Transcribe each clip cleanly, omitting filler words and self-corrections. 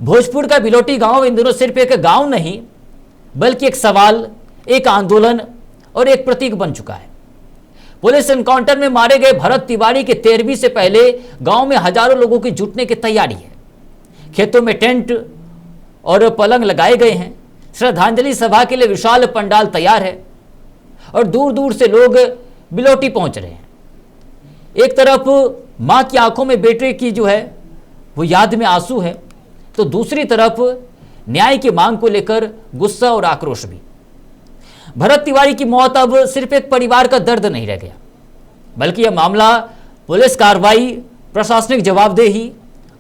भोजपुर का बिलोटी गांव इन दिनों सिर्फ एक गांव नहीं बल्कि एक सवाल, एक आंदोलन और एक प्रतीक बन चुका है। पुलिस एनकाउंटर में मारे गए भरत तिवारी के 13वीं से पहले गांव में हजारों लोगों की जुटने की तैयारी है। खेतों में टेंट और पलंग लगाए गए हैं। श्रद्धांजलि सभा के लिए विशाल पंडाल तैयार है और दूर दूर से लोग बिलोटी पहुंच रहे हैं। एक तरफ मां की आंखों में बेटे की जो है वो याद में आंसू है, तो दूसरी तरफ न्याय की मांग को लेकर गुस्सा और आक्रोश भी। भरत तिवारी की मौत अब सिर्फ एक परिवार का दर्द नहीं रह गया, बल्कि यह मामला पुलिस कार्रवाई, प्रशासनिक जवाबदेही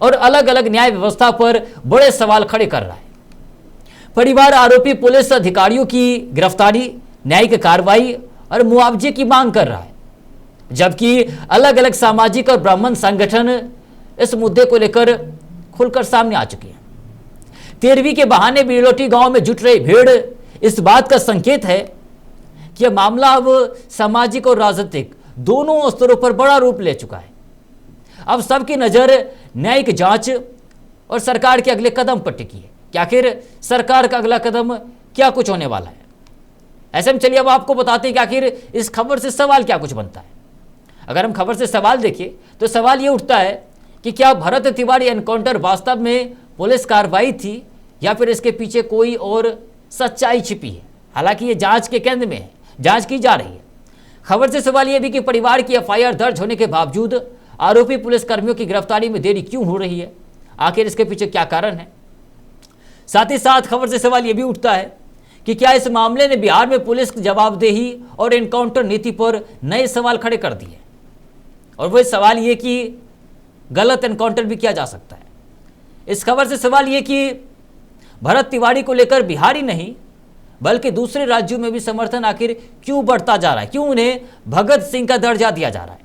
और अलग अलग न्याय व्यवस्था पर बड़े सवाल खड़े कर रहा है। परिवार आरोपी पुलिस अधिकारियों की गिरफ्तारी, न्यायिक कार्रवाई और मुआवजे की मांग कर रहा है, जबकि अलग अलग सामाजिक और ब्राह्मण संगठन इस मुद्दे को लेकर खुलकर सामने आ चुकी है। 13वीं के बहाने बिलोटी गांव में जुट रही भीड़ इस बात का संकेत है कि यह मामला अब सामाजिक और राजनीतिक दोनों स्तरों पर बड़ा रूप ले चुका है। अब सबकी नजर न्यायिक जांच और सरकार के अगले कदम पर टिकी है कि आखिर सरकार का अगला कदम क्या कुछ होने वाला है। ऐसे में चलिए अब आपको बताते हैं कि आखिर इस खबर से सवाल क्या कुछ बनता है। अगर हम खबर से सवाल देखें तो सवाल यह उठता है कि क्या भरत तिवारी एनकाउंटर वास्तव में पुलिस कार्रवाई थी या फिर इसके पीछे कोई और सच्चाई छिपी है। हालांकि ये जांच के केंद्र में है, जांच की जा रही है। खबर से सवाल यह भी कि परिवार की एफआईआर दर्ज होने के बावजूद आरोपी पुलिस कर्मियों की गिरफ्तारी में देरी क्यों हो रही है, आखिर इसके पीछे क्या कारण है। साथ ही साथ खबर से सवाल यह भी उठता है कि क्या इस मामले ने बिहार में पुलिस जवाबदेही और एनकाउंटर नीति पर नए सवाल खड़े कर दिए, और वह सवाल यह कि गलत एनकाउंटर भी किया जा सकता है। इस खबर से सवाल यह कि भरत तिवारी को लेकर बिहार ही नहीं बल्कि दूसरे राज्यों में भी समर्थन आखिर क्यों बढ़ता जा रहा है, क्यों उन्हें भगत सिंह का दर्जा दिया जा रहा है।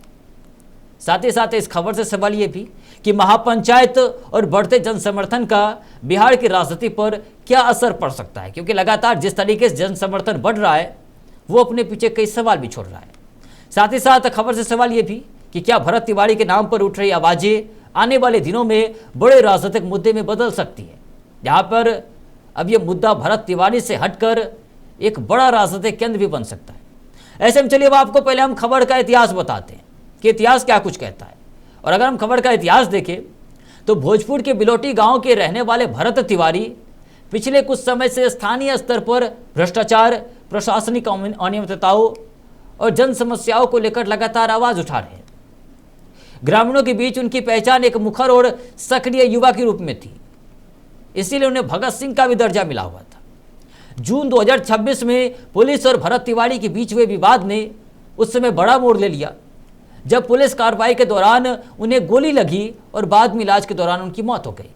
साथ ही साथ इस खबर से सवाल यह भी कि महापंचायत और बढ़ते जन समर्थन का बिहार की राजनीति पर क्या असर पड़ सकता है, क्योंकि लगातार जिस तरीके से जन समर्थन बढ़ रहा है वो अपने पीछे कई सवाल भी छोड़ रहा है। साथ ही साथ खबर से सवाल यह भी कि क्या भरत तिवारी के नाम पर उठ रही आवाजें आने वाले दिनों में बड़े राजनीतिक मुद्दे में बदल सकती है, जहां पर अब यह मुद्दा भरत तिवारी से हटकर एक बड़ा राजनीतिक केंद्र भी बन सकता है। ऐसे में चलिए अब आपको पहले हम खबर का इतिहास बताते हैं कि इतिहास क्या कुछ कहता है। और अगर हम खबर का इतिहास देखें तो भोजपुर के बिलोटी गांव के रहने वाले भरत तिवारी पिछले कुछ समय से स्थानीय स्तर पर भ्रष्टाचार, प्रशासनिक अनियमितताओं और जन समस्याओं को लेकर लगातार आवाज उठा रहे हैं। ग्रामीणों के बीच उनकी पहचान एक मुखर और सक्रिय युवा के रूप में थी, इसीलिए उन्हें भगत सिंह का भी दर्जा मिला हुआ था। जून 2026 में पुलिस और भरत तिवारी के बीच हुए विवाद ने उस समय बड़ा मोड़ ले लिया, जब पुलिस कार्रवाई के दौरान उन्हें गोली लगी और बाद में इलाज के दौरान उनकी मौत हो गई।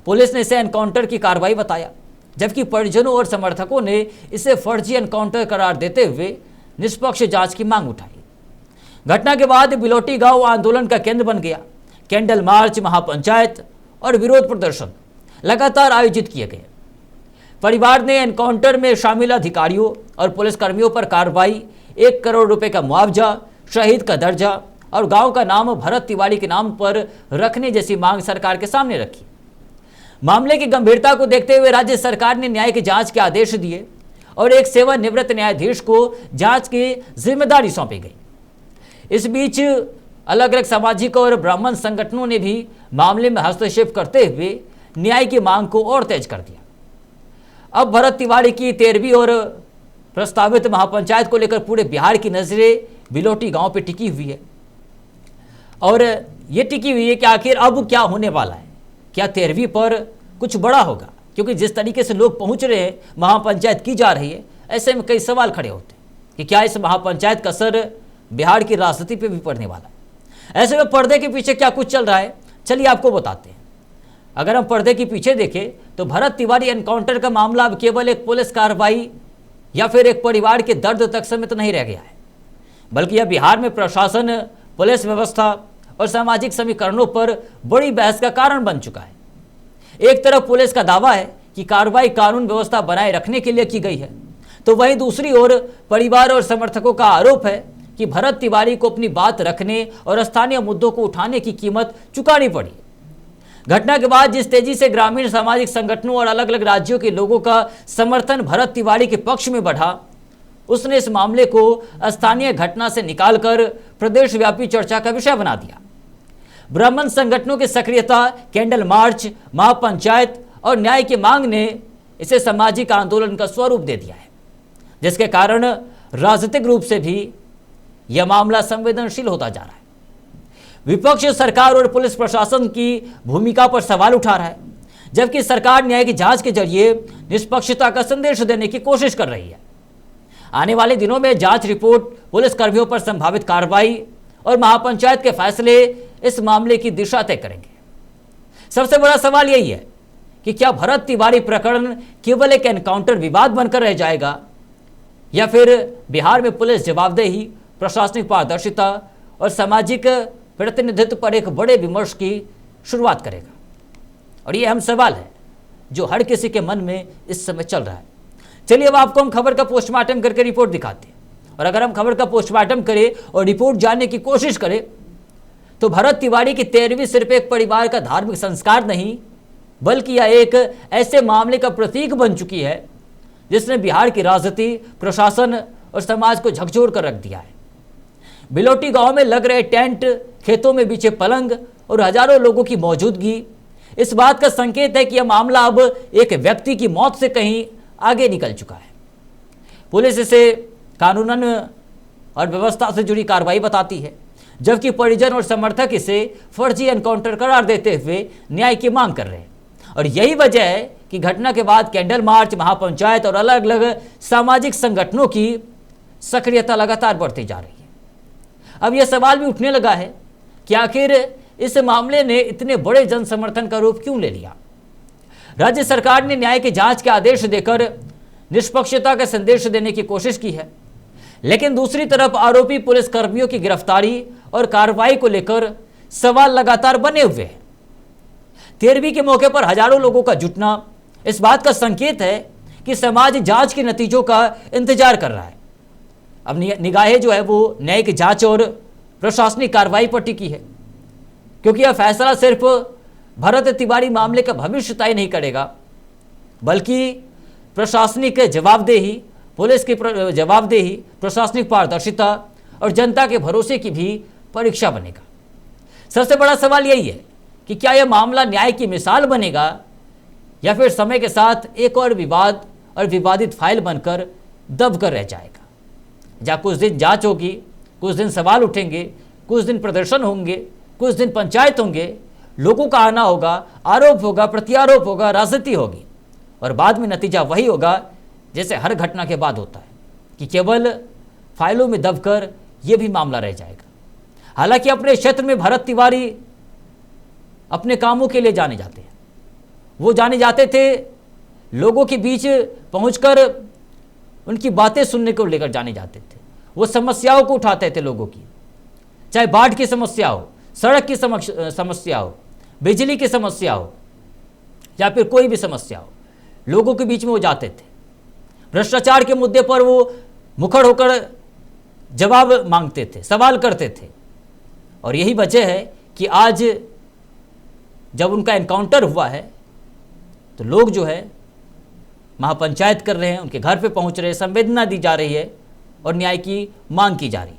पुलिस ने इसे एनकाउंटर की कार्रवाई बताया, जबकि परिजनों और समर्थकों ने इसे फर्जी एनकाउंटर करार देते हुए निष्पक्ष जांच की मांग उठाई। घटना के बाद बिलोटी गांव आंदोलन का केंद्र बन गया। कैंडल मार्च, महापंचायत और विरोध प्रदर्शन लगातार आयोजित किए गए। परिवार ने एनकाउंटर में शामिल अधिकारियों और पुलिसकर्मियों पर कार्रवाई, 1 करोड़ रुपए का मुआवजा, शहीद का दर्जा और गांव का नाम भरत तिवारी के नाम पर रखने जैसी मांग सरकार के सामने रखी। मामले की गंभीरता को देखते हुए राज्य सरकार ने न्यायिक जांच के आदेश दिए और एक सेवानिवृत्त न्यायाधीश को जांच की जिम्मेदारी सौंपी गई। इस बीच अलग अलग सामाजिक और ब्राह्मण संगठनों ने भी मामले में हस्तक्षेप करते हुए न्याय की मांग को और तेज कर दिया। अब भरत तिवारी की 13वीं और प्रस्तावित महापंचायत को लेकर पूरे बिहार की नजरें बिलोटी गांव पे टिकी हुई है, और ये टिकी हुई है कि आखिर अब क्या होने वाला है। क्या 13वीं पर कुछ बड़ा होगा, क्योंकि जिस तरीके से लोग पहुंच रहे हैं, महापंचायत की जा रही है, ऐसे में कई सवाल खड़े होते हैं कि क्या इस महापंचायत का असर बिहार की राजनीति पे भी पड़ने वाला है। ऐसे में पर्दे के पीछे क्या कुछ चल रहा है, चलिए आपको बताते हैं। अगर हम पर्दे के पीछे देखें तो भरत तिवारी एनकाउंटर का मामला अब केवल एक पुलिस कार्रवाई या फिर एक परिवार के दर्द तक सीमित नहीं रह गया है, बल्कि यह बिहार में प्रशासन, पुलिस व्यवस्था और सामाजिक समीकरणों पर बड़ी बहस का कारण बन चुका है। एक तरफ पुलिस का दावा है कि कार्रवाई कानून व्यवस्था बनाए रखने के लिए की गई है, तो वहीं दूसरी ओर परिवार और समर्थकों का आरोप है कि भरत तिवारी को अपनी बात रखने और स्थानीय मुद्दों को उठाने की कीमत चुकानी पड़ी। घटना के बाद जिस तेजी से ग्रामीण सामाजिक संगठनों और अलग अलग राज्यों के लोगों का समर्थन भरत तिवारी के पक्ष में बढ़ा, उसने इस मामले को स्थानीय घटना से निकालकर प्रदेशव्यापी चर्चा का विषय बना दिया। ब्राह्मण संगठनों की सक्रियता, कैंडल मार्च, महापंचायत और न्याय की मांग ने इसे सामाजिक आंदोलन का स्वरूप दे दिया है, जिसके कारण राजनीतिक रूप से भी यह मामला संवेदनशील होता जा रहा है। विपक्ष सरकार और पुलिस प्रशासन की भूमिका पर सवाल उठा रहा है, जबकि सरकार न्याय की जांच के जरिए निष्पक्षता का संदेश देने की कोशिश कर रही है। आने वाले दिनों में जांच रिपोर्ट, पुलिस कर्मियों पर संभावित कार्रवाई और महापंचायत के फैसले इस मामले की दिशा तय करेंगे। सबसे बड़ा सवाल यही है कि क्या भरत तिवारी प्रकरण केवल एक एनकाउंटर विवाद बनकर रह जाएगा, या फिर बिहार में पुलिस जवाबदेही, प्रशासनिक पारदर्शिता और सामाजिक प्रतिनिधित्व पर एक बड़े विमर्श की शुरुआत करेगा। और ये अहम सवाल है जो हर किसी के मन में इस समय चल रहा है। चलिए अब आपको हम खबर का पोस्टमार्टम करके रिपोर्ट दिखाते हैं, और अगर हम खबर का पोस्टमार्टम करें और रिपोर्ट जानने की कोशिश करें तो भरत तिवारी की 13वीं सिर्फ एक परिवार का धार्मिक संस्कार नहीं, बल्कि यह एक ऐसे मामले का प्रतीक बन चुकी है जिसने बिहार की राजनीति, प्रशासन और समाज को झकझोर कर रख दिया है। बिलोटी गांव में लग रहे टेंट, खेतों में बिछे पलंग और हजारों लोगों की मौजूदगी इस बात का संकेत है कि यह मामला अब एक व्यक्ति की मौत से कहीं आगे निकल चुका है। पुलिस इसे कानूनन और व्यवस्था से जुड़ी कार्रवाई बताती है, जबकि परिजन और समर्थक इसे फर्जी एनकाउंटर करार देते हुए न्याय की मांग कर रहे हैं। और यही वजह है कि घटना के बाद कैंडल मार्च, महापंचायत और अलग अलग सामाजिक संगठनों की सक्रियता लगातार बढ़ती जा रही है। अब यह सवाल भी उठने लगा है कि आखिर इस मामले ने इतने बड़े जन समर्थन का रूप क्यों ले लिया। राज्य सरकार ने न्याय की जांच के आदेश देकर निष्पक्षता का संदेश देने की कोशिश की है, लेकिन दूसरी तरफ आरोपी पुलिस कर्मियों की गिरफ्तारी और कार्रवाई को लेकर सवाल लगातार बने हुए हैं। 13वीं के मौके पर हजारों लोगों का जुटना इस बात का संकेत है कि समाज जांच के नतीजों का इंतजार कर रहा है। अब निगाहें जो है वो न्यायिक जांच और प्रशासनिक कार्रवाई पर टिकी है, क्योंकि यह फैसला सिर्फ भरत तिवारी मामले का भविष्य तय नहीं करेगा, बल्कि प्रशासनिक जवाबदेही, पुलिस की जवाबदेही, प्रशासनिक पारदर्शिता और जनता के भरोसे की भी परीक्षा बनेगा। सबसे बड़ा सवाल यही है कि क्या यह मामला न्याय की मिसाल बनेगा, या फिर समय के साथ एक और विवाद और विवादित फाइल बनकर दब कर रह जाएगा, जहाँ कुछ दिन जांच होगी, कुछ दिन सवाल उठेंगे, कुछ दिन प्रदर्शन होंगे, कुछ दिन पंचायत होंगे, लोगों का आना होगा, आरोप होगा, प्रत्यारोप होगा, राजनीति होगी, और बाद में नतीजा वही होगा जैसे हर घटना के बाद होता है कि केवल फाइलों में दबकर यह भी मामला रह जाएगा। हालांकि अपने क्षेत्र में भरत तिवारी अपने कामों के लिए जाने जाते हैं। वो जाने जाते थे, लोगों के बीच पहुंचकर उनकी बातें सुनने को लेकर जाने जाते थे। वो समस्याओं को उठाते थे लोगों की, चाहे बाढ़ की समस्या हो, सड़क की समस्या हो, बिजली की समस्या हो, या फिर कोई भी समस्या हो, लोगों के बीच में वो जाते थे। भ्रष्टाचार के मुद्दे पर वो मुखर होकर जवाब मांगते थे, सवाल करते थे। और यही वजह है कि आज जब उनका एनकाउंटर हुआ है तो लोग जो है महापंचायत कर रहे हैं, उनके घर पे पहुंच रहे हैं, संवेदना दी जा रही है और न्याय की मांग की जा रही है।